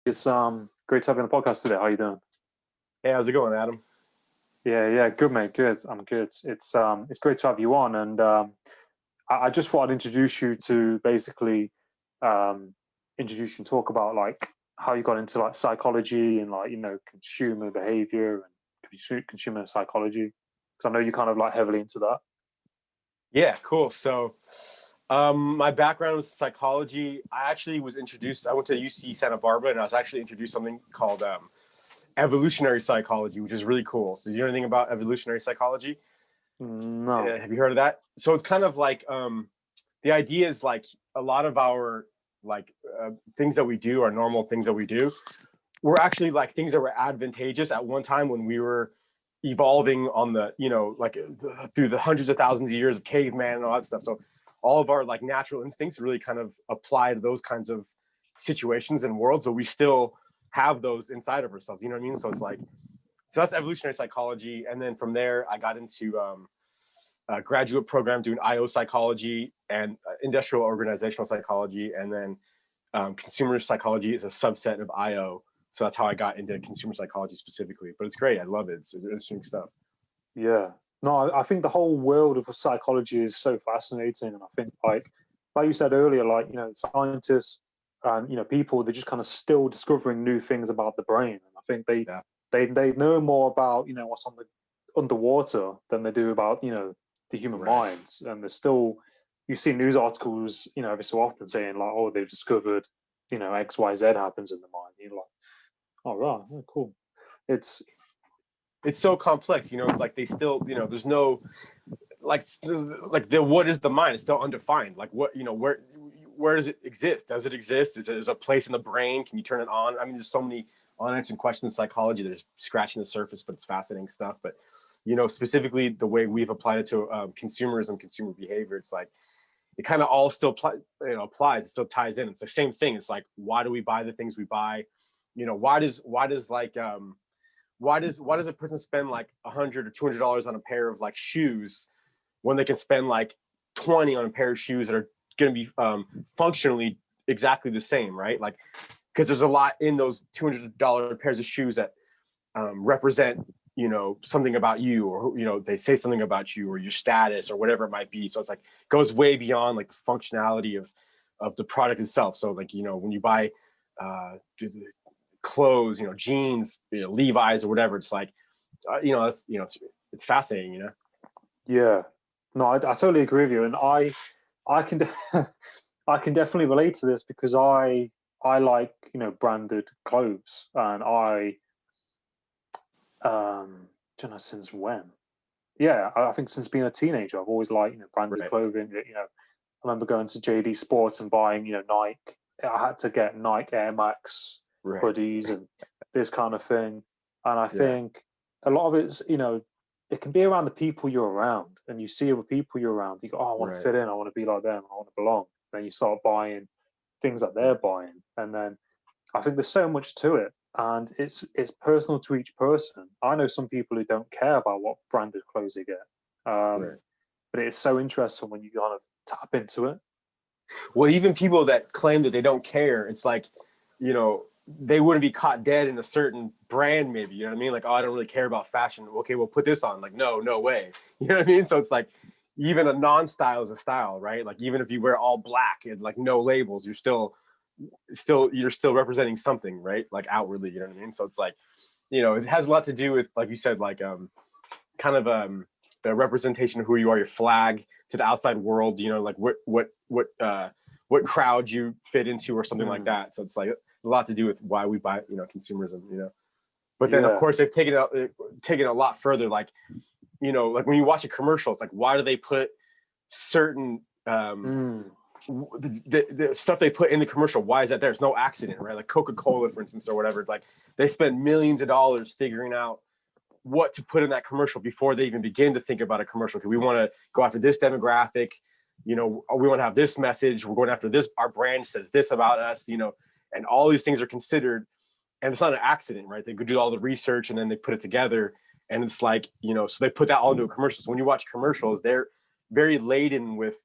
It's great to have you on the podcast today. How you doing? Hey, how's it going, Adam? Yeah, good mate, good. I'm good. It's great to have you on, and I just thought I'd introduce you to basically um introduce you and talk about like how you got into like psychology and like consumer behavior and consumer psychology. Because I know you kind of like heavily into that. Yeah, cool. So, my background was psychology. I actually was introduced. I went to UC Santa Barbara, and I was actually introduced to something called evolutionary psychology, which is really cool. So, do you know anything about evolutionary psychology? No. Have you heard of that? So, it's kind of like the idea is like a lot of our like things that we do, our normal things that we do, were actually like things that were advantageous at one time when we were evolving on the through the hundreds of thousands of years of caveman and all that stuff. So all of our like natural instincts really kind of apply to those kinds of situations and worlds, but we still have those inside of ourselves, you know what I mean? So it's like, so that's evolutionary psychology. And then from there I got into a graduate program doing IO psychology and industrial organizational psychology, and then consumer psychology is a subset of IO. So that's how I got into consumer psychology specifically. But it's great. I love it. It's interesting stuff. Yeah. No, I think the whole world of psychology is so fascinating, and I think like you said earlier, like scientists and people, they're just kind of still discovering new things about the brain, and I think Yeah. they know more about what's on the underwater than they do about the human Right. minds, and there's still you see news articles every so often saying like, oh, they've discovered XYZ happens in the mind. You're like, oh right, oh, cool. It's It's so complex, it's like they still, there's no like the what is the mind? It's still undefined. Like what, where does it exist? Does it exist? Is a place in the brain? Can you turn it on? I mean, there's so many unanswered questions in psychology that are scratching the surface, but it's fascinating stuff. But specifically the way we've applied it to consumerism, consumer behavior, it's like it kind of all still applies. It still ties in. It's the same thing. It's like, why do we buy the things we buy? Why does a person spend like $100 or $200 on a pair of like shoes when they can spend like 20 on a pair of shoes that are going to be functionally exactly the same, right? Like, because there's a lot in those $200 pairs of shoes that represent something about you, or they say something about you or your status or whatever it might be. So it's like goes way beyond like the functionality of the product itself. So like when you buy clothes, jeans, Levi's or whatever, it's like it's fascinating. Yeah, no, I totally agree with you, and I can I can definitely relate to this because I like branded clothes, and don't know since when. Yeah, I think since being a teenager, I've always liked branded Right. clothing. I remember going to JD Sports and buying Nike. I had to get Nike Air Max Right. hoodies and this kind of thing. And I Yeah. think a lot of it's it can be around the people you're around, and you see other people you're around. You go, oh, I want to Right. fit in. I want to be like them. I want to belong. Then you start buying things that they're Right. buying, and then I think there's so much to it, and it's personal to each person. I know some people who don't care about what branded clothes they get, Right. but it's so interesting when you kind of tap into it. Well, even people that claim that they don't care, it's like, they wouldn't be caught dead in a certain brand, maybe, you know what I mean? Like, oh, I don't really care about fashion. Okay, well, put this on. Like, no way. You know what I mean? So it's like, even a non-style is a style, right? Like, even if you wear all black and like no labels, you're still representing something, right? Like outwardly, you know what I mean? So it's like, it has a lot to do with, like you said, like kind of the representation of who you are, your flag to the outside world, like what crowd you fit into or something like Mm, that. So it's like a lot to do with why we buy, consumerism, but then of yeah. course they've taken it a lot further. Like, like when you watch a commercial, it's like, why do they put certain Mm, the stuff they put in the commercial? Why is that there? It's no accident, right? Like Coca-Cola, for instance, or whatever. Like they spend millions of dollars figuring out what to put in that commercial before they even begin to think about a commercial. Because we want to go after this demographic, we want to have this message. We're going after this. Our brand says this about us, and all these things are considered. And it's not an accident, right? They could do all the research and then they put it together. And it's like, so they put that all into a commercial. So when you watch commercials, they're very laden with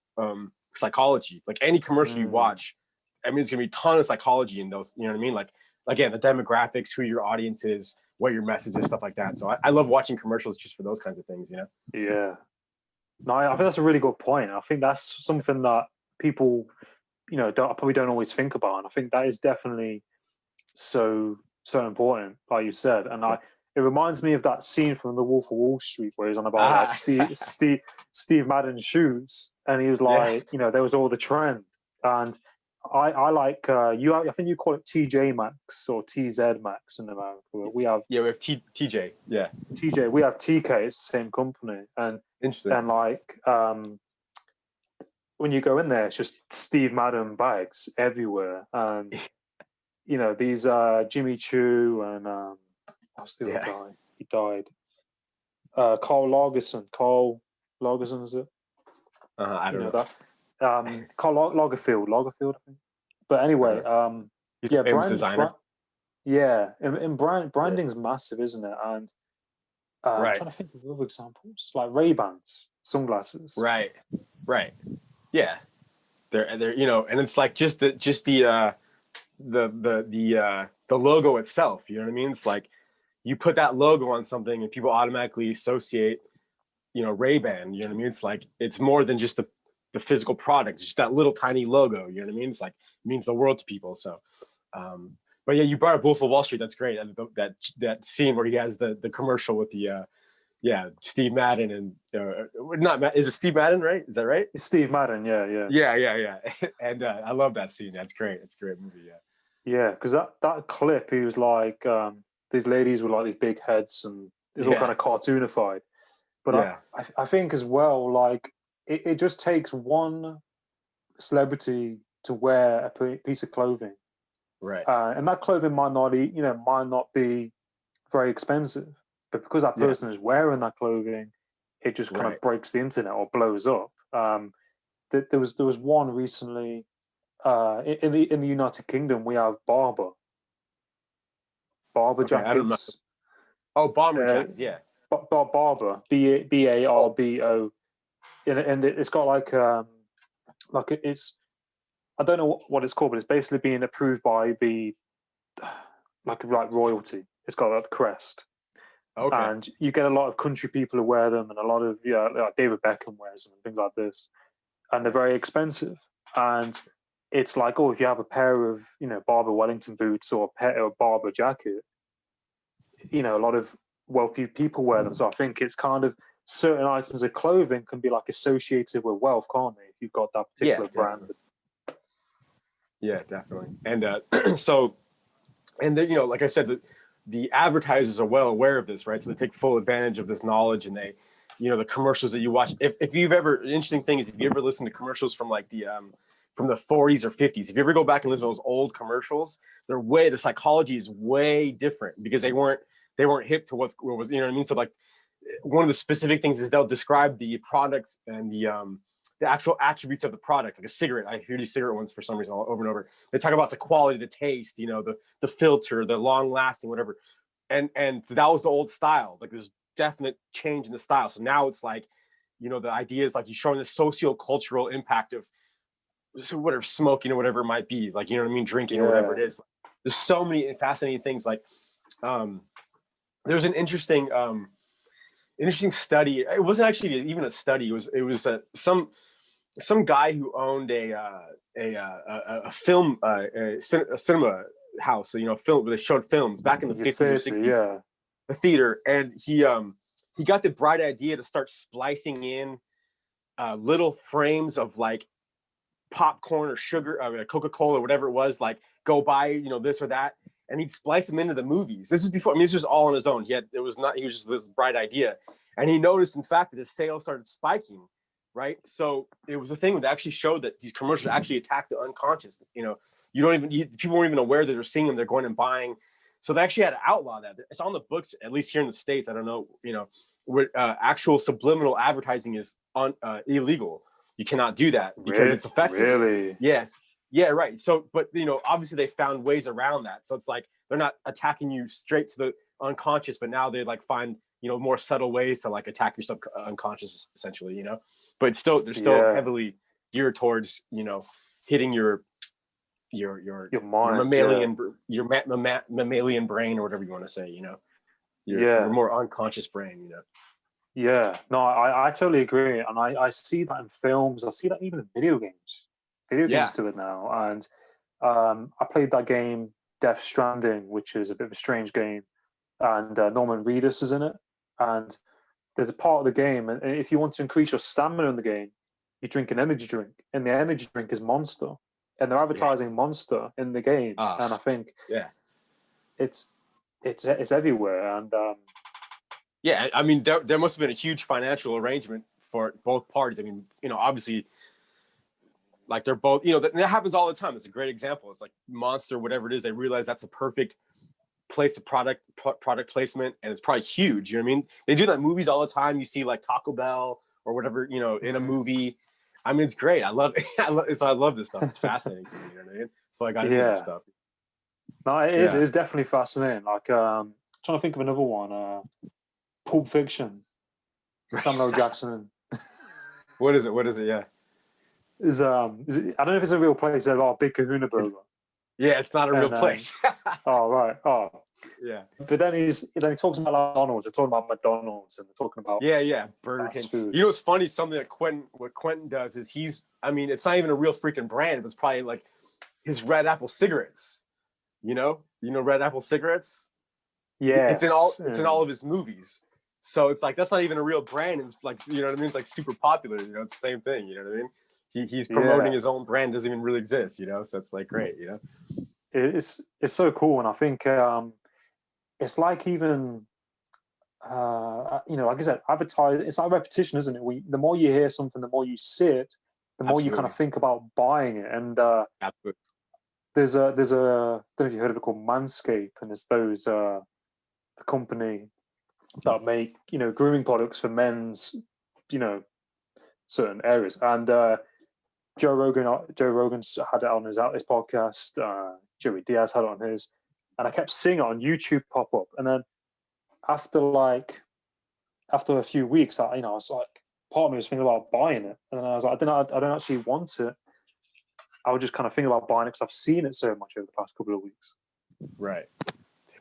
psychology. Like any commercial you mm, watch, I mean, it's going to be a ton of psychology in those, you know what I mean? Like again, the demographics, who your audience is, what your message is, stuff like that. So I love watching commercials just for those kinds of things, you know? Yeah. No, I think that's a really good point. I think that's something that people, probably don't always think about. And I think that is definitely so important, like you said. And it reminds me of that scene from The Wolf of Wall Street where he's on about like Steve Madden's shoes, and he was like, there was all the trend, and I like you. I think you call it TJ Maxx or TZ Maxx in America. We have we have TJ. Yeah, TJ. We have TK. It's the same company, and interesting. And like when you go in there, it's just Steve Madden bags everywhere, and these Jimmy Choo and what's the other guy? He died. Carl Lagerson, is it? I don't know that. Karl Lagerfeld, I think. But anyway, famous designer. branding's massive, isn't it? And I'm trying to think of other examples, like Ray-Bans, sunglasses. Right. Yeah, they're and it's like just the logo itself. You know what I mean? It's like you put that logo on something and people automatically associate, Ray-Ban. You know what I mean? It's like it's more than just the physical product. It's just that little tiny logo. You know what I mean? It's like it means the world to people. So, but yeah, you brought up Wolf of Wall Street. That's great. That scene where he has the commercial with the Steve Madden and is it Steve Madden, right? Is that right? It's Steve Madden. Yeah. And I love that scene. That's great. It's a great movie. Yeah, because that clip, he was like, these ladies with like these big heads, and it's all kind of cartoonified. But I think as well, like it just takes one celebrity to wear a piece of clothing, right? And that clothing might not be very expensive, but because that person is wearing that clothing, it just kind of breaks the internet or blows up. There was one recently in the United Kingdom. We have Barber jackets. Oh, bomber jackets, yeah. Barber, Barbo, and it's got like it's, I don't know what it's called, but it's basically being approved by the like royalty. It's got that crest. Okay. And you get a lot of country people who wear them, and a lot of like David Beckham wears them and things like this, and they're very expensive. And it's like, if you have a pair of Barber Wellington boots or a pair of Barber jacket, a lot of wealthy people wear them. So I think it's kind of certain items of clothing can be like associated with wealth, can't they? If you've got that particular brand. Yeah, definitely. And and then, like I said, the advertisers are well aware of this, right? So they take full advantage of this knowledge, and they, the commercials that you watch. If you've ever, an interesting thing is if you ever listen to commercials from like from the 40s or 50s, if you ever go back and listen to those old commercials, the psychology is way different because they weren't hip to what was, you know what I mean? So like one of the specific things is they'll describe the product and the actual attributes of the product, like a cigarette. I hear these cigarette ones for some reason over and over. They talk about the quality, the taste, the filter, the long lasting, whatever. And that was the old style. Like there's definite change in the style. So now it's like, the idea is like you're showing the socio-cultural impact of whatever smoking or whatever it might be. It's like, you know what I mean? Drinking or whatever it is. There's so many fascinating things. Like there's an interesting study. It wasn't actually even a study. It was some guy who owned a film a cinema house. So, film where they showed films back in the 50s or 60s. Yeah. The theater, and he got the bright idea to start splicing in little frames of like popcorn or sugar, Coca-Cola, whatever it was. Like go buy this or that. And he'd splice them into the movies. This is before. This was all on his own. He was just this bright idea, and he noticed, in fact, that his sales started spiking. Right, so it was a thing that actually showed that these commercials actually attack the unconscious. People weren't even aware that they're seeing them. They're going and buying. So they actually had to outlaw that. It's on the books, at least here in the States. I don't know, where actual subliminal advertising is illegal. You cannot do that because it's effective. Really? Yes. Yeah, right. So, but obviously they found ways around that. So it's like they're not attacking you straight to the unconscious, but now they like find more subtle ways to like attack your unconscious, essentially. But they're still heavily geared towards hitting your your mind, mammalian mammalian brain, or whatever you want to say, you know, your more unconscious brain, you know. Yeah, no, I totally agree, and I see that in films. I see that even in video games. Video games Yeah. do it now, and I played that game Death Stranding, which is a bit of a strange game, and Norman Reedus is in it. And there's a part of the game, and if you want to increase your stamina in the game, you drink an energy drink, and the energy drink is Monster, and they're advertising Monster in the game, and I think it's everywhere, and yeah, I mean, there must have been a huge financial arrangement for both parties. I mean, you know, obviously, like they're both, you know, that happens all the time. It's a great example. It's like Monster, whatever it is, they realize that's a perfect place of product placement, and it's probably huge. You know what I mean? They do that in movies all the time. You see like Taco Bell or whatever, you know, in a movie. I mean, it's great. I love it. I love this stuff. It's fascinating to me. You know what I mean? So I got into this stuff. No, it is. It is definitely fascinating. Like, trying to think of another one. Pulp Fiction. Samuel L. Jackson. What is it? What is it? Yeah. Is it, I don't know if it's a real place. They're like Big Kahuna Burger. Yeah, it's not a real place. Oh right. Oh yeah. But then he talks about McDonald's. They're talking about McDonald's, and they're talking about Burger King. food. You know what's funny? Something that Quentin does is I mean, it's not even a real freaking brand. It's probably like his Red Apple cigarettes. You know Red Apple cigarettes. Yeah, it's in all of his movies. So it's like that's not even a real brand. It's like, you know what I mean? It's like super popular. You know, it's the same thing. You know what I mean? He's promoting his own brand, doesn't even really exist. You know, so it's like great. You know, it's so cool, and I think it's like even you know, like I said, advertise. It's like repetition, isn't it? The more you hear something, the more you see it, the more you kind of think about buying it. And absolutely. There's a I don't know if you heard of it, called Manscaped, and it's those the company that make, you know, grooming products for men's, you know, certain areas. And Joe Rogan's had it on his podcast. Joey Diaz had it on his, and I kept seeing it on YouTube pop up. And then after a few weeks, I was like, part of me was thinking about buying it, and then I was like, I don't actually want it. I was just kind of thinking about buying it because I've seen it so much over the past couple of weeks. Right.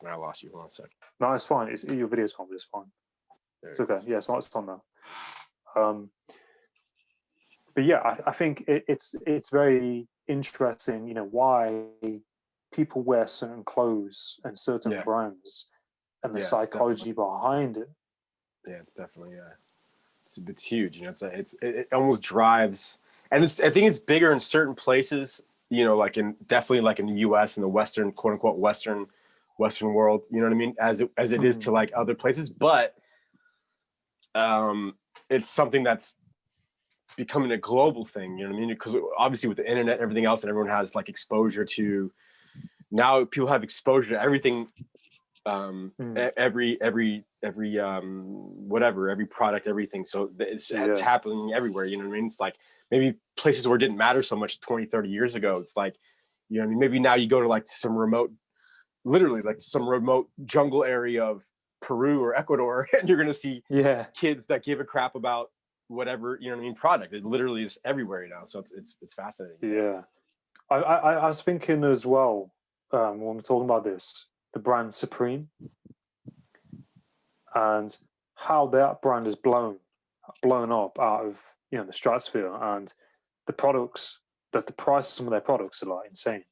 Damn, I lost you. Hold on a second. No, it's fine. Your video's gone, but it's fine. It's okay. Yeah, it's on now. But yeah, I think it's very interesting, you know, why people wear certain clothes and certain brands, and the psychology behind it. Yeah, it's definitely it's huge. You know, it almost drives, and I think it's bigger in certain places. You know, definitely like in the U.S. and the Western, quote unquote Western world. You know what I mean? As it is to like other places, but it's something that's becoming a global thing. You know what I mean? Because obviously with the internet and everything else, and everyone has like exposure to. Now people have exposure to everything. Every whatever, every product, everything. So it's happening everywhere. You know what I mean? It's like maybe places where it didn't matter so much 20, 30 years ago. It's like, you know what I mean? Maybe now you go to like literally like some remote jungle area of Peru or Ecuador, and you're going to see kids that give a crap about whatever, you know what I mean, product. It literally is everywhere now. So it's fascinating. Yeah. I was thinking as well, when we're talking about this, the brand Supreme, and how that brand is blown up out of, you know, the stratosphere, and the products, that the price of some of their products are like insane.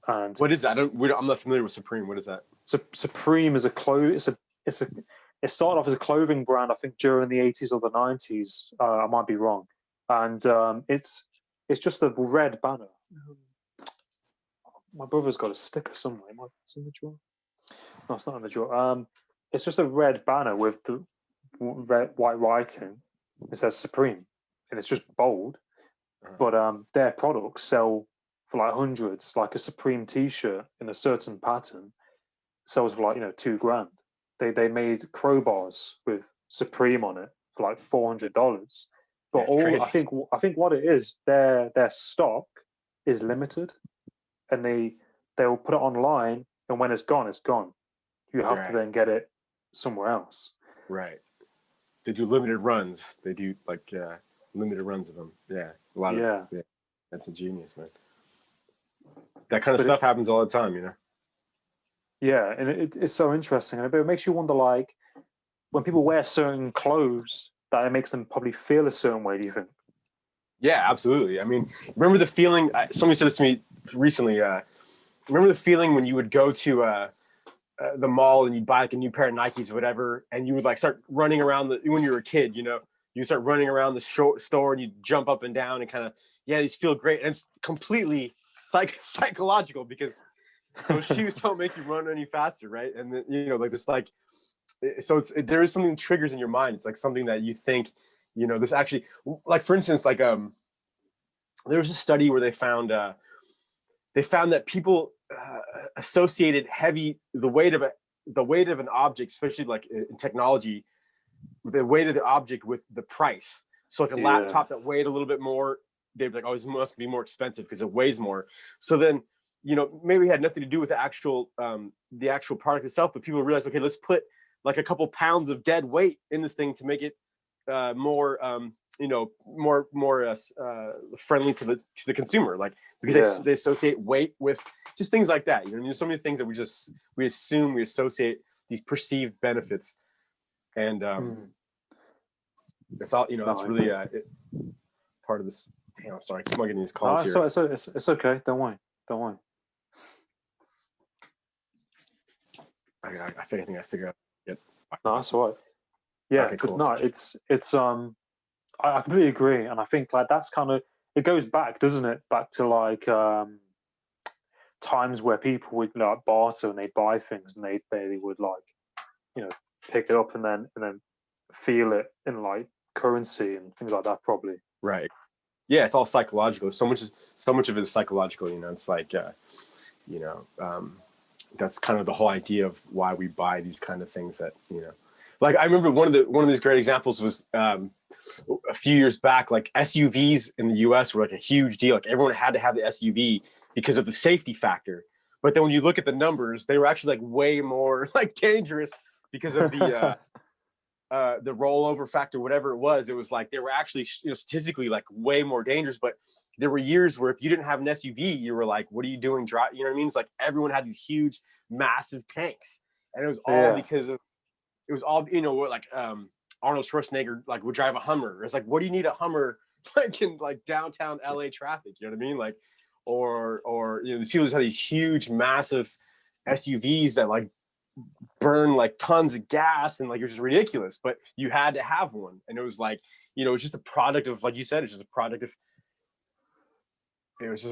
And what is that? I'm not familiar with Supreme. What is that? So Supreme is it started off as a clothing brand, I think, during the 80s or the 90s. I might be wrong. And it's just a red banner. My brother's got a sticker somewhere. It's in the drawer. No, it's not in the drawer. It's just a red banner with the white writing. It says Supreme, and it's just bold. But their products sell for like hundreds. Like a Supreme T-shirt in a certain pattern sells for like, you know, $2,000. They made crowbars with Supreme on it for like $400. But I think what it is, their stock is limited, and they'll put it online, and when it's gone, it's gone. You have to then get it somewhere else. Right. They do limited runs. They do like limited runs of them. Yeah. A lot of. Yeah. That's a genius, man. that kind of But stuff happens all the time, you know? yeah, and it's so interesting, and it makes you wonder, like, when people wear certain clothes, that it makes them probably feel a certain way. Do you think? Yeah, absolutely. I mean, remember the feeling? Somebody said this to me recently. Remember the feeling when you would go to the mall and you'd buy like a new pair of Nikes or whatever, and you would like start running around when you were a kid, you know, you start running around the store and you jump up and down and kind of, yeah, these feel great. And it's completely psychological because those shoes don't make you run any faster, right? And then, you know, like this, like, so there is something that triggers in your mind. It's like something that you think, you know, this actually, like for instance, like there was a study where they found that people associated the weight of an object, especially like in technology, the weight of the object with the price. So like a laptop that weighed a little bit more, they'd be like, oh, this must be more expensive because it weighs more. So then, you know, maybe it had nothing to do with the actual product itself, but people realized, okay, let's put like a couple pounds of dead weight in this thing to make it more friendly to the consumer, like because they associate weight with just things like that. You know, there's so many things that we associate these perceived benefits, and it's all, you know, that's really part of this. Damn, I'm sorry, I'm getting these calls here. It's okay. Don't worry. I think I figure out. Yep. No, that's all right. Yeah, okay, cool. No, it's I completely agree, and I think like that's kind of, it goes back, doesn't it? Back to like times where people would like barter and they'd buy things and they would like, you know, pick it up and then feel it in like currency and things like that, probably. Right. Yeah, it's all psychological. So much of it is psychological. You know, it's like that's kind of the whole idea of why we buy these kind of things that, you know, like I remember one of these great examples was a few years back, like SUVs in the US were like a huge deal. Like everyone had to have the SUV because of the safety factor. But then when you look at the numbers, they were actually like way more like dangerous because of the rollover factor, whatever it was. It was like they were actually, you know, statistically like way more dangerous. But there were years where if you didn't have an SUV, you were like, what are you doing? You know what I mean? It's like everyone had these huge, massive tanks, and it was all because of, it was all, you know, like Arnold Schwarzenegger like would drive a Hummer. It's like, what do you need a Hummer like in like downtown LA traffic? You know what I mean? Like, or you know, these people just have these huge, massive SUVs that like burn like tons of gas and like it was just ridiculous, but you had to have one. And it was like, you know, it's just a product of, like you said, it was just a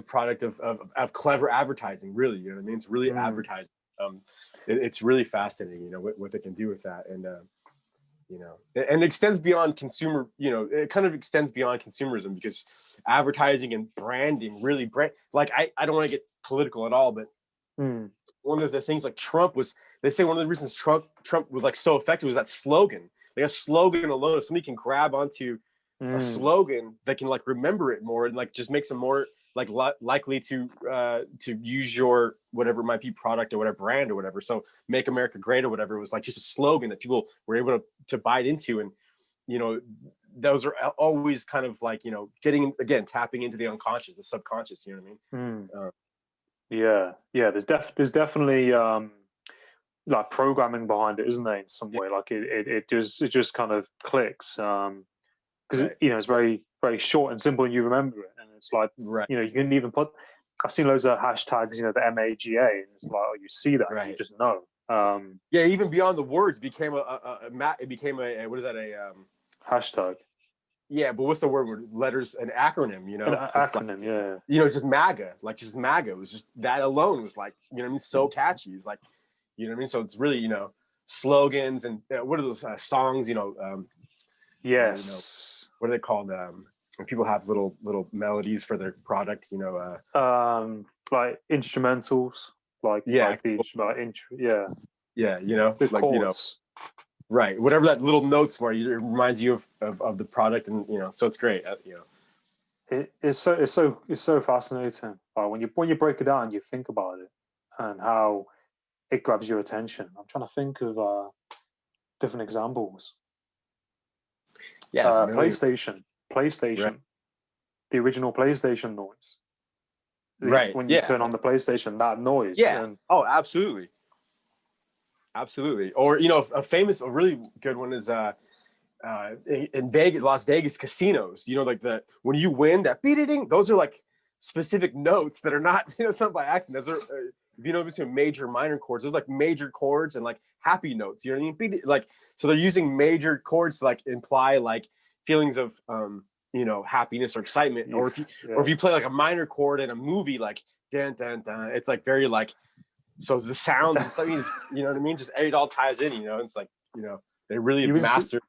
product of clever advertising, really. You know what I mean? It's really advertising. It's really fascinating, you know, what they can do with that. And you know, and it extends beyond consumer, you know, it kind of extends beyond consumerism, because advertising and branding really like I don't want to get political at all, but one of the things like they say one of the reasons Trump was like so effective was that slogan. Like a slogan alone, if somebody can grab onto a slogan, they can like remember it more and like just makes them more like likely to use your whatever it might be, product or whatever, brand or whatever. So Make America Great or whatever, it was like just a slogan that people were able to buy into. And you know, those are always kind of like, you know, tapping into the unconscious, the subconscious, you know what I mean? Yeah, there's definitely like programming behind it, isn't there, in some way? Like it just kind of clicks, because you know, it's very, very short and simple and you remember it, and it's like, you know, you can even put, I've seen loads of hashtags, you know, the MAGA, and it's like, oh, you see that, you just know. Yeah, even beyond the words, became it became a what is that, a hashtag? Yeah, but what's the word? Letters, an acronym, you know? An acronym, like, you know, just MAGA, like just MAGA. It was just, that alone was like, you know what I mean? So catchy. It's like, you know what I mean? So it's really, you know, slogans and what are those songs, you know? yes. You know, what are they called? When people have little melodies for their product, you know? Like instrumentals, like the instrument, yeah, you know, the like chords. You know, right, whatever that little notes where it reminds you of the product, and you know, so it's great. You know, it's so fascinating. When you break it down, you think about it and how it grabs your attention. I'm trying to think of different examples. Yeah, PlayStation, right. the original PlayStation noise. Right. when you Yeah. turn on the PlayStation, that noise. Yeah. And Oh, absolutely. Absolutely. Or, you know, a really good one is in Vegas, Las Vegas casinos, you know, like when you win that beat-ding, those are like specific notes that are not, you know, it's not by accident. Those are, if you know, between major minor chords, there's like major chords and like happy notes, you know what I mean? Like, so they're using major chords to like imply like feelings of, you know, happiness or excitement. Or if you play like a minor chord in a movie, like dun, dun, dun, it's like very like, so the sounds and stuff, you know what I mean? Just it all ties in, you know, it's like, you know, they really master.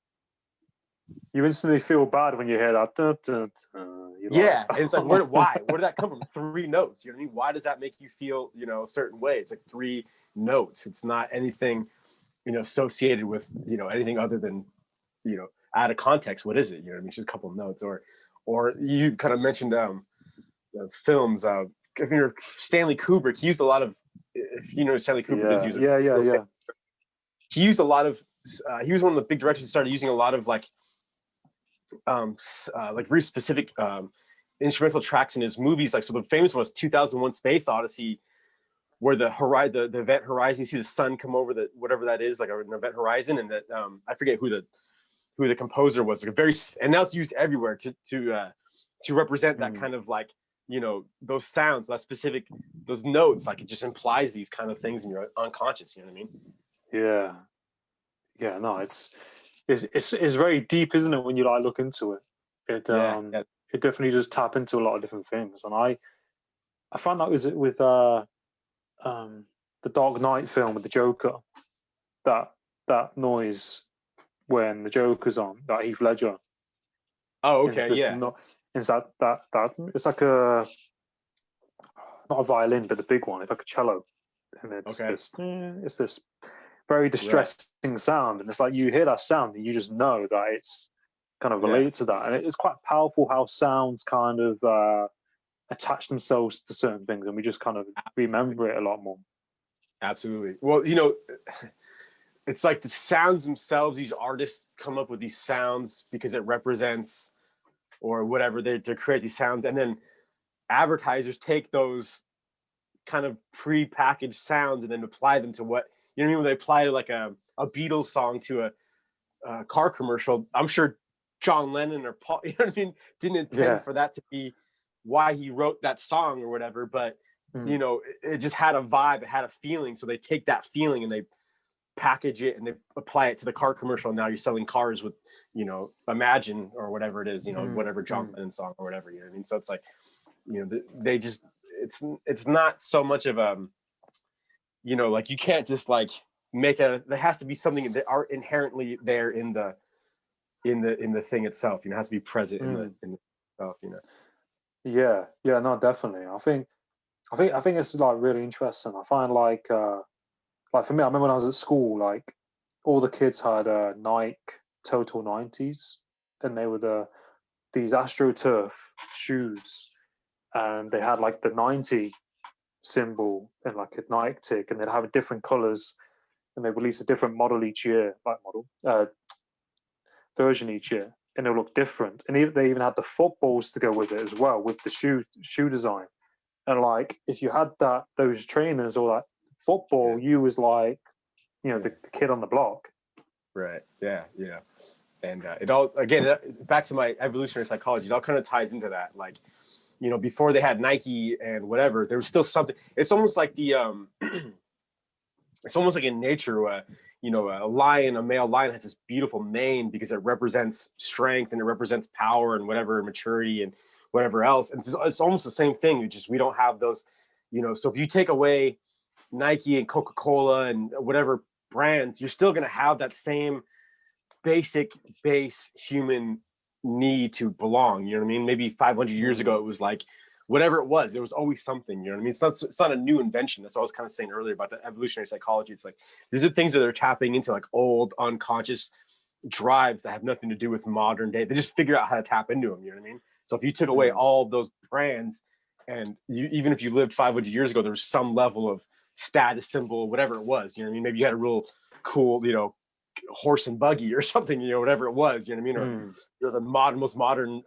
You instantly feel bad when you hear that. Dun, dun, dun. Yeah, and it's like, why? Where did that come from? 3 notes. You know what I mean? Why does that make you feel, you know, a certain way? It's like 3 notes. It's not anything, you know, associated with, you know, anything other than, you know, out of context. What is it? You know what I mean? It's just a couple of notes. Or you kind of mentioned films. If you're Stanley Kubrick, he used a lot of. If you know, Stanley Kubrick does use it. Yeah. He used a lot of. He was one of the big directors who started using a lot of like very specific instrumental tracks in his movies. Like, so the famous one was 2001 Space Odyssey, where the event horizon, you see the sun come over the whatever that is, like an event horizon, and that I forget who the composer was. Like and now it's used everywhere to represent that kind of like, you know, those sounds, that specific, those notes, like it just implies these kind of things in your unconscious. You know what I mean? Yeah. No, it's very deep, isn't it? When you like look into it, it definitely just tap into a lot of different things. And I found that with the Dark Knight film with the Joker, that noise when the Joker's on, that Heath Ledger. Oh, okay, It's that it's like a, not a violin, but the big one. It's like a cello, and it's this very distressing sound, and it's like you hear that sound and you just know that it's kind of related to that, and it's quite powerful how sounds kind of attach themselves to certain things, and we just kind of remember it a lot more. Absolutely. Well, you know, it's like the sounds themselves. These artists come up with these sounds because it represents or whatever they create these sounds, and then advertisers take those kind of pre-packaged sounds and then apply them to what, you know what I mean? When they apply to like a Beatles song to a car commercial, I'm sure John Lennon or Paul, you know what I mean, didn't intend for that to be why he wrote that song or whatever, but you know, it just had a vibe, it had a feeling. So they take that feeling and they package it and they apply it to the car commercial. And now you're selling cars with, you know, Imagine or whatever it is, you know, whatever John Lennon song or whatever, you know what I mean? So it's like, you know, they just, it's not so much of you know, like you can't just like make it. There has to be something that are inherently there in the thing itself. You know, it has to be present in the stuff. You know. Yeah, no, definitely. I think it's like really interesting. I find like for me, I remember when I was at school, like all the kids had Nike Total 90s, and they were these AstroTurf shoes, and they had like the 90 symbol and like a Nike tick, and they'd have different colors, and they release a different model each year, version each year, and it'll look different. And they even had the footballs to go with it as well, with the shoe design. And like if you had those trainers or that football, you was like, you know, the kid on the block. Right. Yeah. And it all, again, back to my evolutionary psychology, it all kind of ties into that. Like, you know, before they had Nike and whatever, there was still something. It's almost like it's almost like in nature, you know, a male lion has this beautiful mane because it represents strength and it represents power and whatever, maturity and whatever else. And it's almost the same thing. It's just, we don't have those, you know, so if you take away Nike and Coca-Cola and whatever brands, you're still going to have that same base human need to belong. You know what I mean? Maybe 500 years ago, it was like, whatever it was, there was always something, you know what I mean? It's not a new invention. That's what I was kind of saying earlier about the evolutionary psychology. It's like, these are things that are tapping into like old unconscious drives that have nothing to do with modern day. They just figure out how to tap into them. You know what I mean? So if you took away all of those brands and even if you lived 500 years ago, there was some level of status symbol, whatever it was, you know what I mean? Maybe you had a real cool, you know, horse and buggy or something, you know, whatever it was, you know what I mean? Or the most modern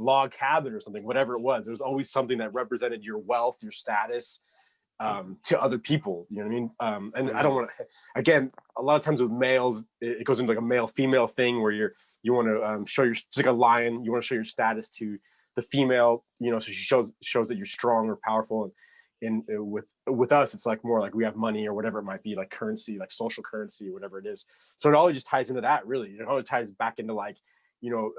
log cabin or something, whatever it was. There was always something that represented your wealth, your status, to other people. You know what I mean? And I don't want to. Again, a lot of times with males, it goes into like a male-female thing where you want to show your, it's like a lion. You want to show your status to the female. You know, so she shows that you're strong or powerful. And with us, it's like more like we have money or whatever it might be, like currency, like social currency or whatever it is. So it all just ties into that, really. It all ties back into like, you know,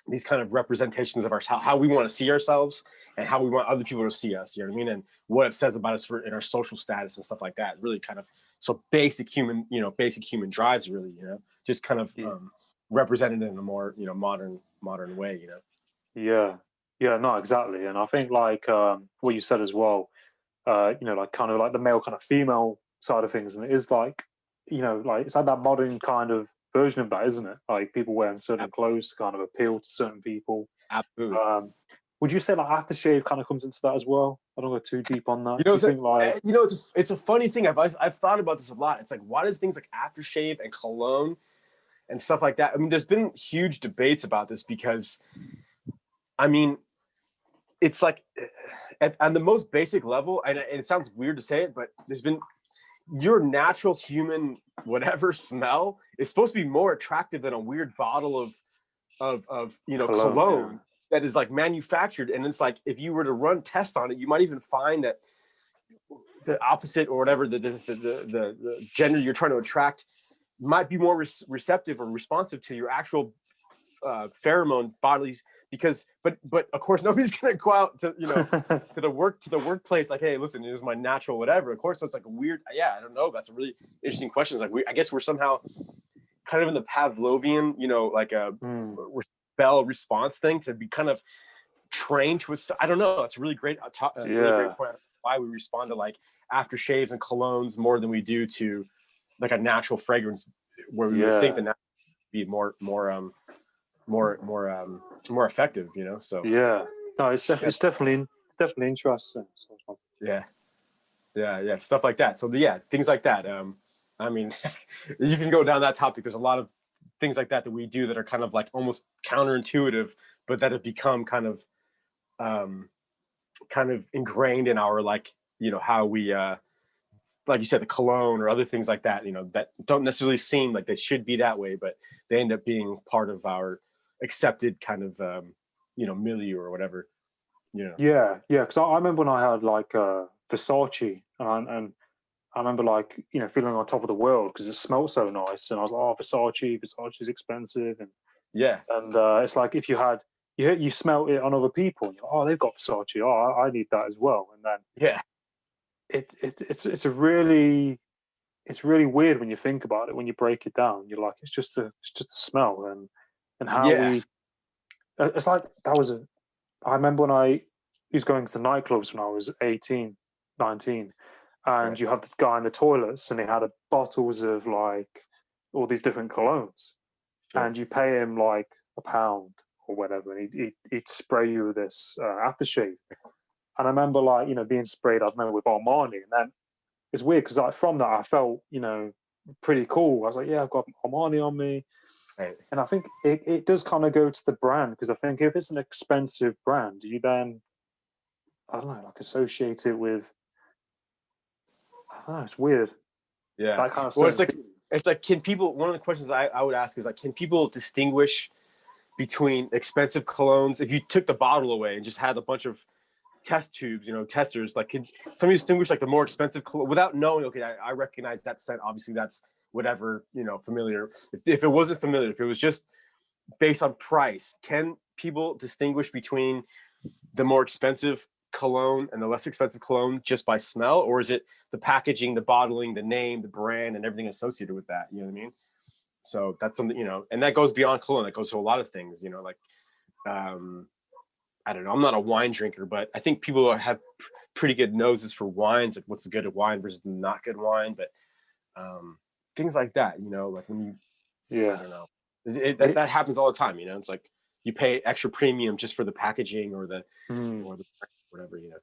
these kind of representations of how we want to see ourselves and how we want other people to see us, you know what I mean? And what it says about us in our social status and stuff like that. Really kind of, so basic human drives, really, you know, just kind of represented in a more, you know, modern way, you know? Yeah, no, exactly. And I think like what you said as well, you know, like kind of like the male kind of female side of things. And it is like, you know, like it's like that modern kind of version of that, isn't it? Like people wearing certain clothes to kind of appeal to certain people. Absolutely. Would you say like aftershave kind of comes into that as well? I don't go too deep on that. You know, think like, you know, it's a funny thing. I've thought about this a lot. It's like, why does things like aftershave and cologne and stuff like that? I mean, there's been huge debates about this because, I mean, it's like on the most basic level, and it sounds weird to say it, but there's been your natural human whatever smell is supposed to be more attractive than a weird bottle of you know cologne that is like manufactured. And it's like if you were to run tests on it, you might even find that the opposite or whatever the gender you're trying to attract might be more receptive or responsive to your actual pheromone bodies, because but of course nobody's gonna go out to, you know, to the workplace like, hey, listen, it was my natural whatever. Of course, so it's like a weird, I don't know, that's a really interesting question. It's like I guess we're somehow kind of in the Pavlovian, you know, like a bell response thing to be kind of trained to I don't know, it's a really great really great point why we respond to like aftershaves and colognes more than we do to like a natural fragrance, where we would think that that would be more effective, you know. So no, it's definitely interesting. Yeah, stuff like that. So things like that. I mean, you can go down that topic. There's a lot of things like that we do that are kind of like almost counterintuitive, but that have become kind of ingrained in our, like, you know, how we like you said, the cologne or other things like that, you know, that don't necessarily seem like they should be that way, but they end up being part of our accepted kind of you know, milieu or whatever, you know. Because I remember when I had like Versace, and I remember like, you know, feeling on top of the world because it smelled so nice, and I was like, oh, Versace's expensive, and it's like if you smell it on other people, and you're like, oh, they've got Versace, oh, I need that as well, and then it's really weird when you think about it. When you break it down, you're like, it's just a smell, and how it's like I remember when I was going to nightclubs when I was 18, 19, and you have the guy in the toilets, and he had bottles of like all these different colognes, and you pay him like £1 or whatever, and he'd spray you with this aftershave. And I remember, like, you know, being sprayed, I remember with Armani, and then it's weird because like from that I felt, you know, pretty cool. I was like, yeah, I've got Armani on me. Right. And I think it does kind of go to the brand, because I think if it's an expensive brand, you then, I don't know, like associate it with, I don't know, it's weird. Yeah. That kind of well, it's like, can people, one of the questions I would ask is like, can people distinguish between expensive colognes? If you took the bottle away and just had a bunch of test tubes, you know, testers, like, can somebody distinguish like the more expensive without knowing, okay, I recognize that scent, obviously that's whatever, you know, familiar. If it wasn't familiar, if it was just based on price, can people distinguish between the more expensive cologne and the less expensive cologne just by smell? Or is it the packaging, the bottling, the name, the brand, and everything associated with that? You know what I mean? So that's something, you know, and that goes beyond cologne. That goes to a lot of things, you know, like, I don't know, I'm not a wine drinker, but I think people have pretty good noses for wines, like what's good wine versus not good wine. But things like that, you know, like when you, I don't know, that happens all the time, you know. It's like you pay extra premium just for the packaging or the whatever, you know.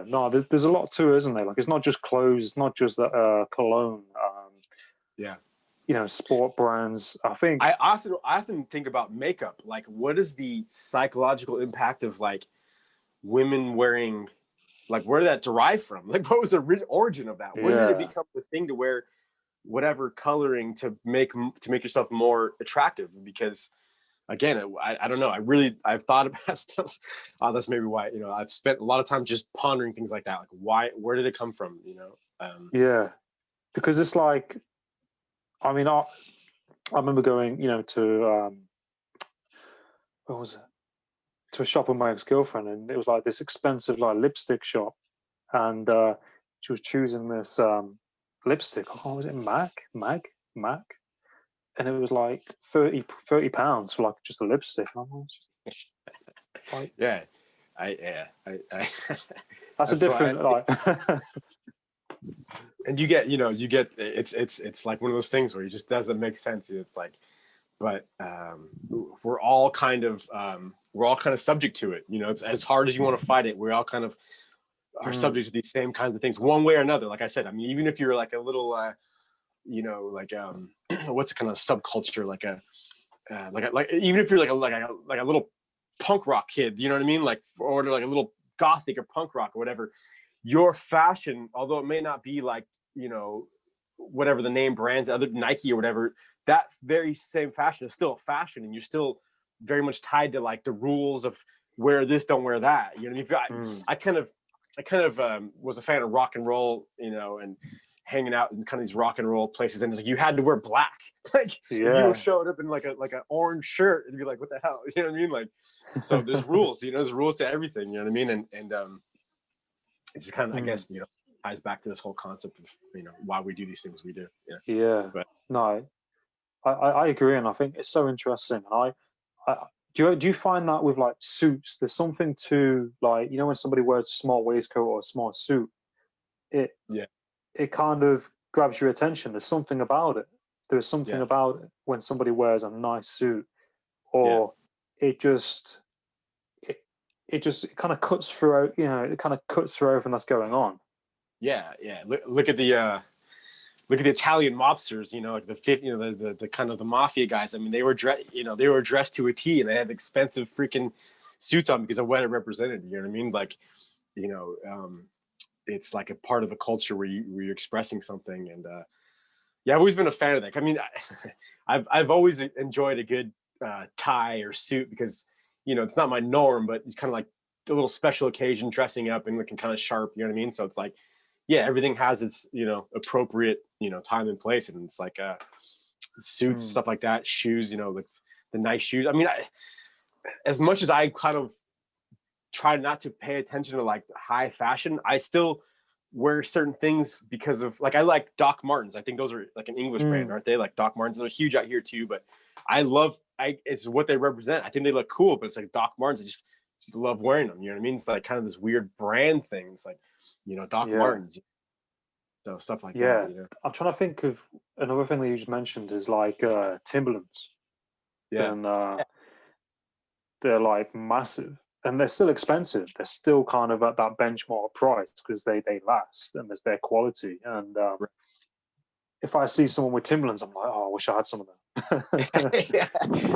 No, there's a lot to it, isn't there? Like, it's not just clothes, it's not just that cologne. sport brands. I think I often think about makeup. Like, what is the psychological impact of like women wearing, like, where did that derive from? Like, what was the origin of that? When did it become the thing to wear whatever coloring to make yourself more attractive? Because again, I don't know. I've thought about that's maybe why, I've spent a lot of time just pondering things like that. Like, where did it come from? yeah, because it's like, I mean, I remember going, to what was it? To a shop with my ex-girlfriend, and it was like this expensive like lipstick shop, and she was choosing this lipstick. Oh, was it Mac? And it was like 30 pounds for like just a lipstick. And I was just like, Yeah, I that's a different like. and you get it's like one of those things where it just doesn't make sense. It's like, but we're all kind of subject to it. It's as hard as you want to fight it. We all kind of are subject to these same kinds of things, one way or another. Like I said, I mean, even if you're like a little, like what's the kind of subculture, like even if you're like a little punk rock kid, you know what I mean? Like, or like a little gothic or punk rock or whatever. Your fashion, although it may not be like, whatever the name brands, other Nike or whatever, that very same fashion is still a fashion, and you're still very much tied to like the rules of wear this, don't wear that. You know what I mean? I kind of was a fan of rock and roll, and hanging out in kind of these rock and roll places, and it's like you had to wear black. Like, if you showed up in like an orange shirt, it'd be like, what the hell? You know what I mean? Like, so there's rules. There's rules to everything. You know what I mean? And it's kind of, I guess, ties back to this whole concept of why we do these things we do. But no, I agree, and I think it's so interesting. And I do you find that with like suits, there's something to like, when somebody wears a small waistcoat or a small suit, it kind of grabs your attention. There's something about it. There's something about it when somebody wears a nice suit, or it just kind of cuts through. It kind of cuts through everything that's going on. Yeah. Look at the Italian mobsters. Like the kind of the mafia guys. I mean, they were dressed to a T, and they had expensive freaking suits on because of what it represented. You know what I mean? Like, it's like a part of a culture where you're expressing something. And I've always been a fan of that. I mean, I've always enjoyed a good tie or suit because it's not my norm, but it's kind of like a little special occasion, dressing up and looking kind of sharp. You know what I mean? So it's like, everything has its appropriate time and place, and it's like suits, stuff like that, shoes, like the nice shoes. I mean, as much as I kind of try not to pay attention to like high fashion, I still wear certain things because of, like, I like Doc Martens. I think those are like an English brand, aren't they? Like Doc Martens, they're huge out here too, but it's what they represent. I think they look cool, but it's like Doc Martens. I just love wearing them. You know what I mean? It's like kind of this weird brand thing. It's like, Doc Martens. So stuff like that. I'm trying to think of another thing that you just mentioned is like Timberlands. And they're like massive, and they're still expensive. They're still kind of at that benchmark price because they last, and there's their quality. And if I see someone with Timberlands, I'm like, oh, I wish I had some of them.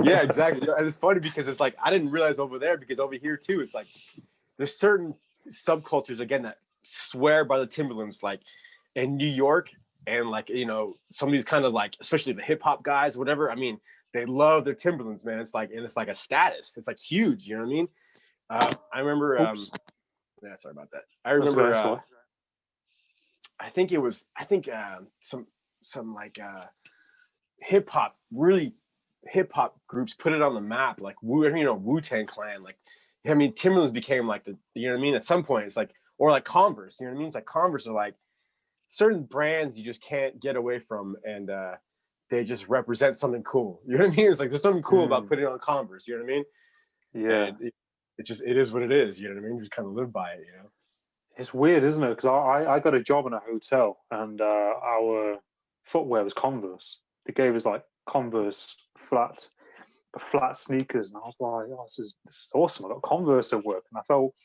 Yeah, exactly. And it's funny because it's like, I didn't realize over there, because over here too, it's like there's certain subcultures again that swear by the Timberlands, like in New York, and like, some of these kind of like, especially the hip hop guys, whatever. I mean, they love their Timberlands, man. It's like, and it's like a status. It's like huge. You know what I mean? I remember. Sorry about that. I remember. I think some like hip hop, really hip hop groups put it on the map, like Wu-Tang Clan. Like, I mean, Timberlands became like the, you know what I mean? At some point, it's like, or like Converse. You know what I mean? It's like Converse are like certain brands you just can't get away from, and they just represent something cool. You know what I mean? It's like there's something cool about putting on Converse. You know what I mean? Yeah. And it is what it is. You know what I mean? You just kind of live by it. It's weird, isn't it? Because I got a job in a hotel, and our footwear was Converse. They gave us like Converse flat sneakers, and I was like, oh, this is awesome. I got Converse at work, and I felt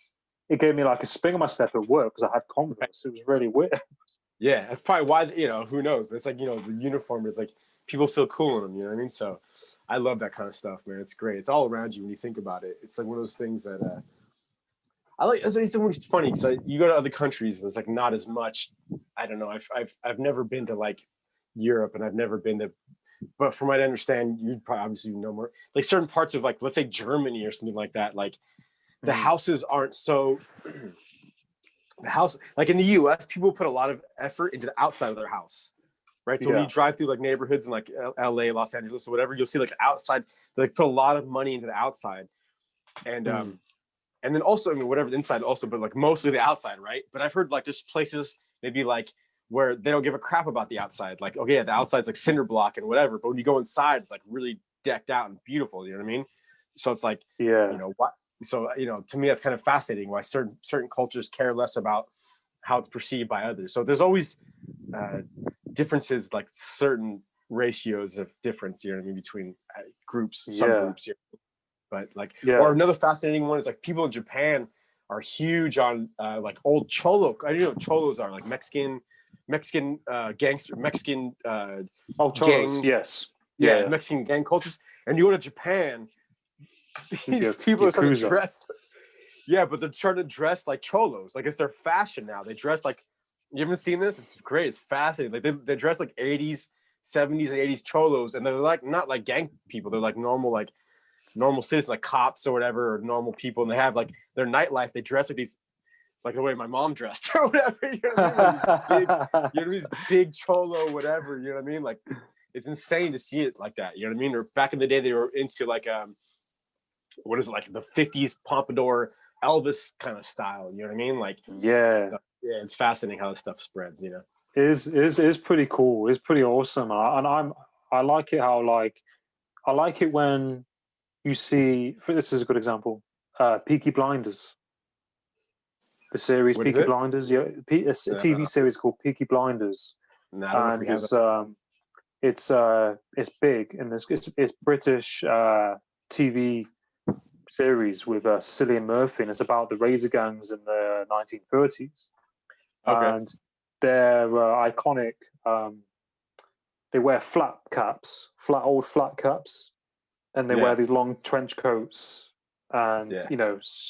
it gave me like a spring in my step at work because I had Converse. It was really weird. Yeah, that's probably why, who knows? But it's like, the uniform is like, people feel cool in them. You know what I mean? So I love that kind of stuff, man. It's great. It's all around you when you think about it. It's like one of those things that I like. It's funny because you go to other countries and it's like not as much. I don't know. I've never been to like Europe, and I've never been to. But from what I understand, you probably obviously know more. Like certain parts of like, let's say Germany or something like that. Like the houses aren't so. The house, like in the U.S., people put a lot of effort into the outside of their house, right? So when you drive through like neighborhoods in like L.A., Los Angeles, or whatever, you'll see like outside. They like put a lot of money into the outside, and then also, I mean, whatever the inside also, but like mostly the outside, right? But I've heard like there's places maybe like where they don't give a crap about the outside. Like, okay, yeah, the outside's like cinder block and whatever, but when you go inside, it's like really decked out and beautiful. You know what I mean? So it's like, you know what? So, you know, to me, that's kind of fascinating why certain cultures care less about how it's perceived by others. So there's always differences, like certain ratios of difference, you know what I mean, between groups, subgroups. You know? But like, or another fascinating one is like people in Japan are huge on like old cholo. I don't know what cholos are, like Mexican gangster, Mexican cholos, gang. yes. Mexican gang cultures. And you go to Japan, these people are starting to dress. Yeah, but they're starting to dress like cholos. Like it's their fashion now. They dress like, you haven't seen this? It's great. It's fascinating. Like they dress like 80s, 70s, and 80s cholos, and they're like not like gang people. They're like normal citizens, like cops or whatever, or normal people. And they have like their nightlife. They dress like these, like the way my mom dressed or whatever. You know what I mean? Like these big cholo, whatever. You know what I mean? Like it's insane to see it like that. You know what I mean? Or back in the day, they were into like what is it, like the 50s pompadour Elvis kind of style, you know what I mean? Like it's fascinating how this stuff spreads, you know. It is pretty cool. It's pretty awesome. I like it how like I like it when you see, this is a good example, Peaky Blinders. The series What is Peaky it? Blinders, a TV series called Peaky Blinders. No, I don't know if we have it's big, and it's British TV series with Cillian Murphy, and it's about the razor gangs in the 1930s. Okay. And they're iconic. They wear old flat caps, and they wear these long trench coats and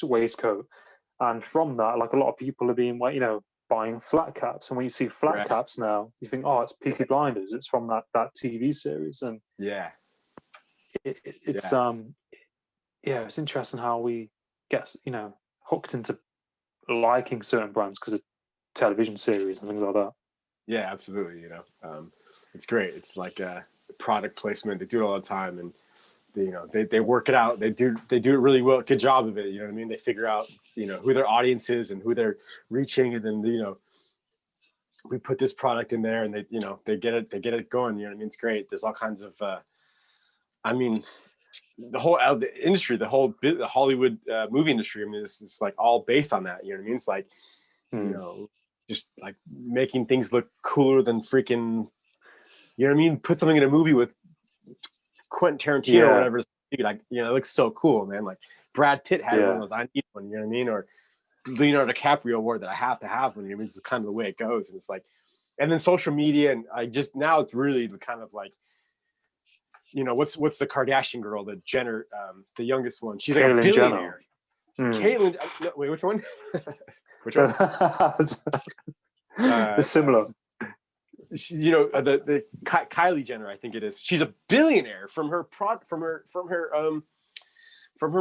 waistcoat. And from that, like a lot of people are being, you know, buying flat caps. And when you see flat caps now, you think, oh, it's Peaky Blinders. It's from that TV series. And it's interesting how we get, you know, hooked into liking certain brands because of television series and things like that. Yeah, absolutely. You know, it's great. It's like product placement. They do it all the time, and they work it out. They do it really well. Good job of it. You know what I mean? They figure out, you know, who their audience is and who they're reaching, and then, you know, we put this product in there, and they, you know, they get it going. You know what I mean? It's great. There's all kinds of, I mean, the whole industry, the Hollywood movie industry. I mean, it's like all based on that. You know what I mean? It's like, you know, just like making things look cooler than freaking, you know what I mean? Put something in a movie with Quentin Tarantino or whatever. Like, you know, it looks so cool, man. Like Brad Pitt had one of those. I need one. You know what I mean? Or Leonardo DiCaprio wore that. I have to have one. You know what I mean? It's kind of the way it goes. And it's like, and then social media, and now it's really kind of like, you know, what's the Kardashian girl, the Jenner, the youngest one? She's like a billionaire. Caitlyn, no, wait, which one? Which one? It's similar. She, you know, the Kylie Jenner, I think it is. She's a billionaire from her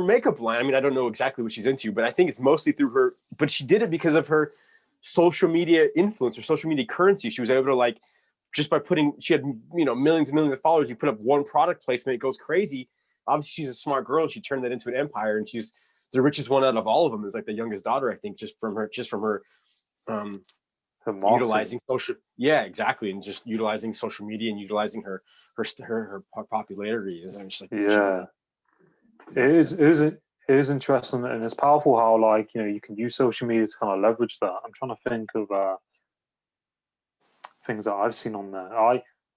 makeup line. I mean, I don't know exactly what she's into, but I think it's mostly through her. But she did it because of her social media influence or social media currency. She was able to, like, just by putting, she had, you know, millions and millions of followers. You put up one product placement, it goes crazy. Obviously, she's a smart girl, and she turned that into an empire. And she's the richest one out of all of them. Is like the youngest daughter, I think, just from her utilizing social, exactly, and just utilizing social media and utilizing her popularity. I'm just like, it is interesting, and it's powerful how, like, you know, you can use social media to kind of leverage that. I'm trying to think of things that I've seen on there.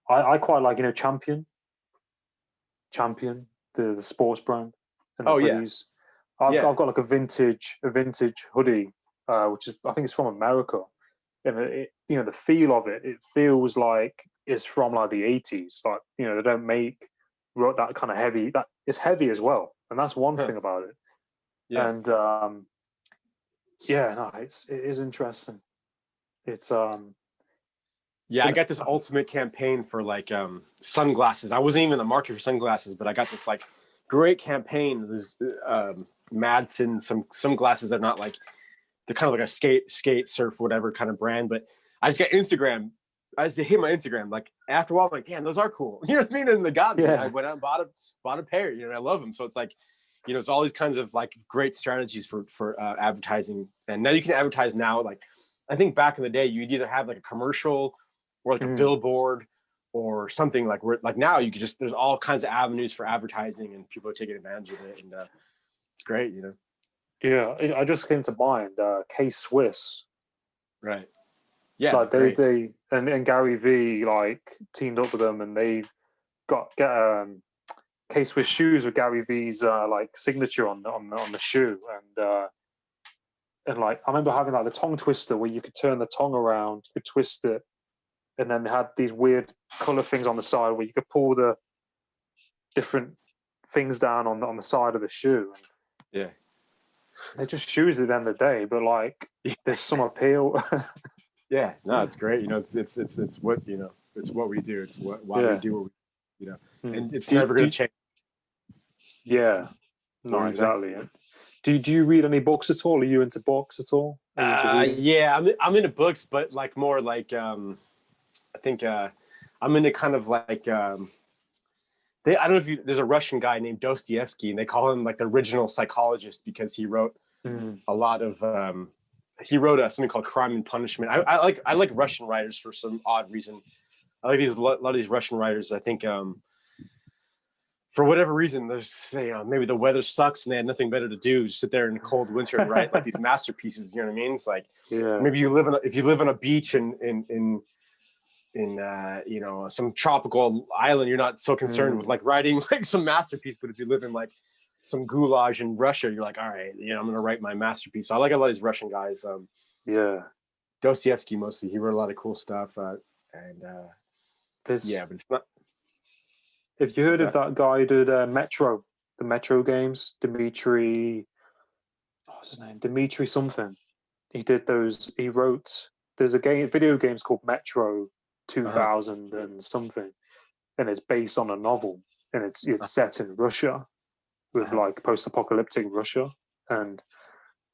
I quite like, you know, Champion, the sports brand. And hoodies. I've got like a vintage hoodie, which is, I think it's from America. And it, you know, the feel of it feels like is from like the 80s. Like, you know, they don't make that kind of heavy. That it's heavy as well, and that's one Huh. thing about it. Yeah. And yeah, no, it is interesting. It's Yeah, I and got this ultimate campaign for like sunglasses. I wasn't even in the market for sunglasses, but I got this like great campaign. There's Madsen, some glasses that are not like, they're kind of like a skate, surf, whatever kind of brand. But I just got Instagram. I just hit my Instagram. Like after a while, I'm like, damn, those are cool. You know what I mean? And they got me. yeah, I went out and bought a pair. You know, and I love them. So it's like, you know, it's all these kinds of like great strategies for advertising. And now you can advertise now. Like I think back in the day, you'd either have like a commercial or like a billboard or something like where like now you could just, there's all kinds of avenues for advertising and people are taking advantage of it. And it's great, you know? yeah. I just came to mind K Swiss. Right. Yeah. Like they and Gary V like teamed up with them, and they get K Swiss shoes with Gary V's like signature on the shoe, and like I remember having like the tongue twister where you could turn the tongue around, you could twist it, and then they had these weird color things on the side where you could pull the different things down on the side of the shoe. Yeah. They're just shoes at the end of the day, but like there's some appeal. Yeah. No, it's great. You know, it's what, you know, it's what we do. It's why we do what we, you know, and it's never going to change. Yeah. No, exactly. Do you read any books at all? Are you into books at all? Yeah, I'm into books, but like more like I think I'm into kind of like I don't know if there's a Russian guy named Dostoevsky, and they call him like the original psychologist because he wrote a lot of he wrote something called Crime and Punishment. I like Russian writers for some odd reason. I like a lot of these Russian writers. I think for whatever reason, there's, you know, maybe the weather sucks and they had nothing better to do, just sit there in the cold winter and write like these masterpieces. You know what I mean? It's like maybe if you live on a beach in you know, some tropical island, you're not so concerned with like writing like some masterpiece. But if you live in like some goulash in Russia, you're like, all right, you know, I'm gonna write my masterpiece. So I like a lot of these Russian guys. Dostoevsky mostly. He wrote a lot of cool stuff. But it's not. Have you heard of that guy who did the Metro games? Dimitri, what's his name? Dimitri something. He did those. He wrote. There's a video games called Metro 2000 and something, and it's based on a novel, and it's set in Russia, with like post-apocalyptic Russia, and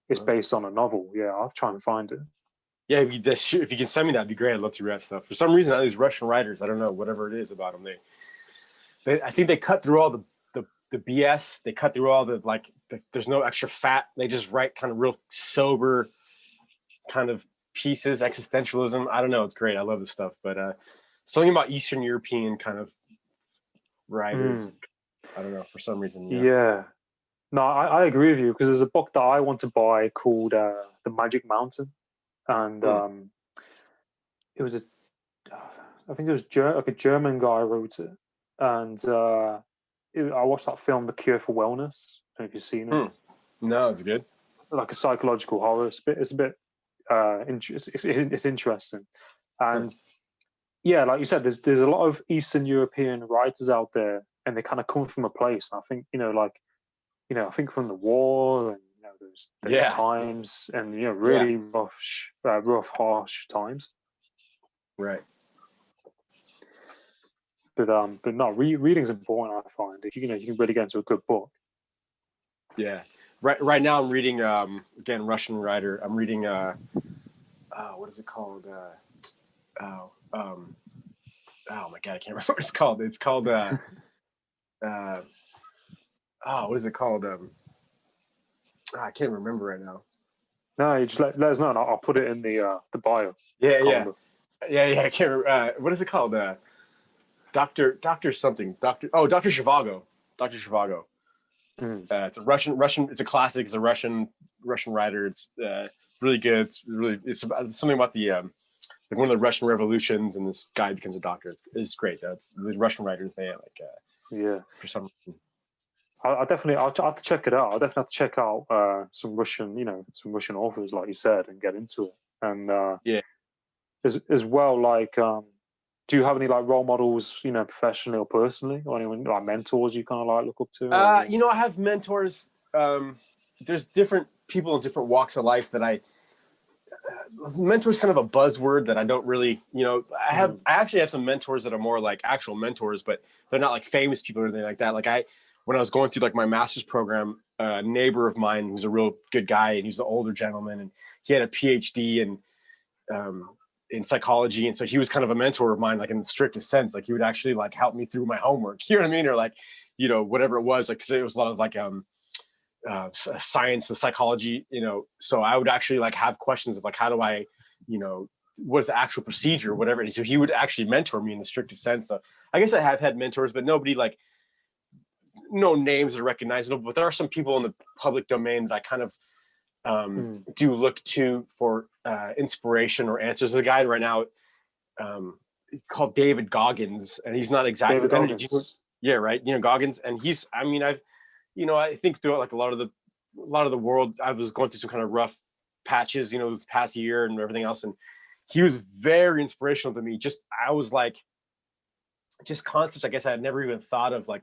it's based on a novel. Yeah, I'll try and find it. Yeah, if you can send me that, it'd be great. I'd love to read stuff. For some reason, all these Russian writers, I don't know, whatever it is about them, I think they cut through all the BS. They cut through all there's no extra fat. They just write kind of real sober kind of pieces, existentialism. I don't know. It's great. I love this stuff. But something about Eastern European kind of writers, I don't know, for some reason. Yeah. No, I agree with you, because there's a book that I want to buy called The Magic Mountain. And it was I think it was like a German guy wrote it. And I watched that film, The Cure for Wellness. I don't know if you've seen it. No, it's good. Like a psychological horror. It's a bit it's interesting. And yeah, like you said, there's a lot of Eastern European writers out there, and they kind of come from a place. And I think, I think from the war, and those times, and really rough, harsh times. Right. But no, reading's important. I find if you can really get into a good book. Yeah. Right now I'm reading again, Russian writer. I'm reading what is it called? Oh my God, I can't remember what it's called. It's called what is it called? I can't remember right now. No, you just let us know, and I'll put it in the bio. Yeah. I can't remember. What is it called? Doctor something. Dr. Zhivago. Dr. Zhivago. It's a Russian. It's a classic. It's a Russian writer. It's really good. It's something about the like one of the Russian revolutions, and this guy becomes a doctor. It's great. That's the Russian writers. They for some reason. I'll have to check it out. I'll definitely have to check out some Russian authors, like you said, and get into it. And as well, like do you have any like role models, you know, professionally or personally, or anyone like mentors you kind of like look up to? Or You know, I have mentors. There's different people in different walks of life that mentor is kind of a buzzword that I don't really, you know, I actually have some mentors that are more like actual mentors, but they're not like famous people or anything like that. Like when I was going through like my master's program, a neighbor of mine who's a real good guy, and he's an older gentleman, and he had a PhD in psychology. And so he was kind of a mentor of mine, like in the strictest sense. Like he would actually like help me through my homework, you know what I mean? Or like, you know, whatever it was, like, 'cause it was a lot of like, science, the psychology, you know, so I would actually like have questions of like, how do I, you know, what's the actual procedure, whatever it is. So he would actually mentor me in the strictest sense. So I guess I have had mentors, but nobody like, no names that are recognizable, but there are some people in the public domain that I kind of do look to for inspiration or answers. There's a guy right now called David Goggins, and he's not exactly, David Goggins. yeah, right. You know, Goggins, and he's, I mean, you know, I think throughout like a lot of the world, I was going through some kind of rough patches, you know, this past year and everything else. And he was very inspirational to me. I was like, just concepts, I guess I had never even thought of. Like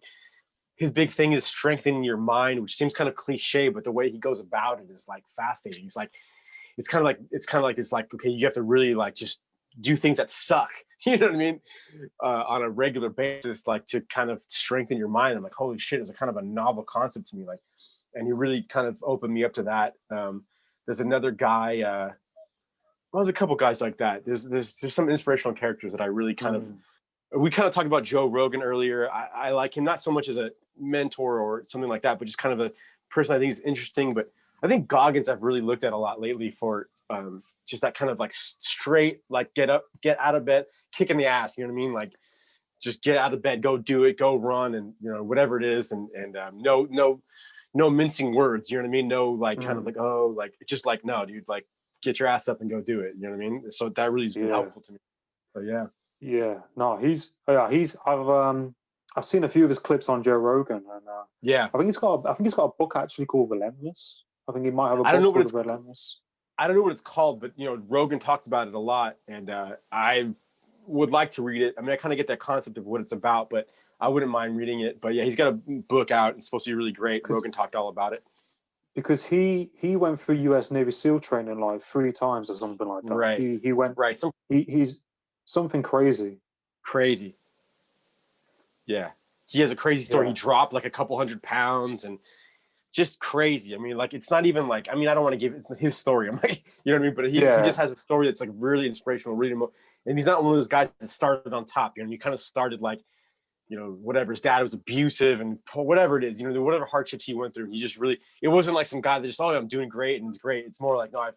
his big thing is strengthening your mind, which seems kind of cliche, but the way he goes about it is like fascinating. He's like, it's kind of like this, like, okay, you have to really like just do things that suck, you know what I mean, on a regular basis, like to kind of strengthen your mind. I'm like, holy shit, it's a kind of a novel concept to me. Like, and he really kind of opened me up to that. There's another guy, well, there's a couple guys like that. There's some inspirational characters that I really kind of, we kind of talked about Joe Rogan earlier. I like him, not so much as a mentor or something like that, but just kind of a person I think is interesting. But I think Goggins I've really looked at a lot lately for just that kind of like straight, like get up, get out of bed, kick in the ass, you know what I mean? Like just get out of bed, go do it, go run, and you know, whatever it is. And no mincing words, you know what I mean? No, like kind of like, oh, like it's just like, no, dude, like get your ass up and go do it. You know what I mean? So that really has been helpful to me. So yeah. Yeah, no, I've seen a few of his clips on Joe Rogan, and Yeah. I think he's got a book actually called Relentless. I think he might have a I don't know book what called Relentless. I don't know what it's called, but you know, Rogan talks about it a lot, and I would like to read it. I mean, I kind of get that concept of what it's about, but I wouldn't mind reading it. But yeah, he's got a book out. It's supposed to be really great. Rogan talked all about it. Because he went through US Navy SEAL training like 3 times or something like that. Right. He went right. He's something crazy. Crazy. Yeah. He has a crazy story. Yeah. He dropped like a couple 100 pounds and just crazy. I mean, like, it's not even like, I mean, I don't want to give it's his story. I'm like, you know what I mean? But he just has a story that's like really inspirational, really, and he's not one of those guys that started on top. You know, he kind of started like, you know, whatever, his dad was abusive and whatever it is, you know, whatever hardships he went through, he just really, it wasn't like some guy that just, oh, I'm doing great and it's great. It's more like, no,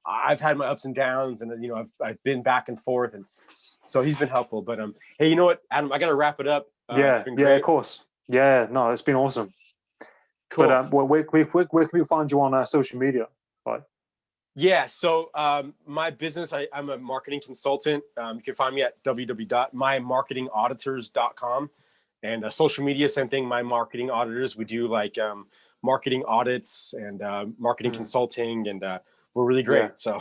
I've had my ups and downs, and you know, I've been back and forth, and so he's been helpful. But hey, you know what, Adam, I got to wrap it up. Yeah, it's been great. of course. Yeah, no, it's been awesome. Cool. But where can we find you on social media? Like, yeah, so my business, I'm a marketing consultant. You can find me at www.mymarketingauditors.com. And social media, same thing, My Marketing Auditors. We do like marketing audits and marketing consulting, and we're really great. Yeah. So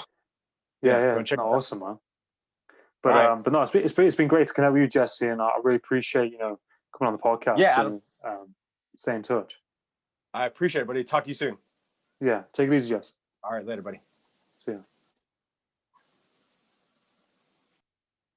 go check it out. Awesome, man. But right. But no, it's been great to connect with you, Jesse, and I really appreciate coming on the podcast. Yeah, Adam. And stay in touch. I appreciate it, buddy. Talk to you soon. Yeah, take it easy, Jess. All right, later, buddy. See ya.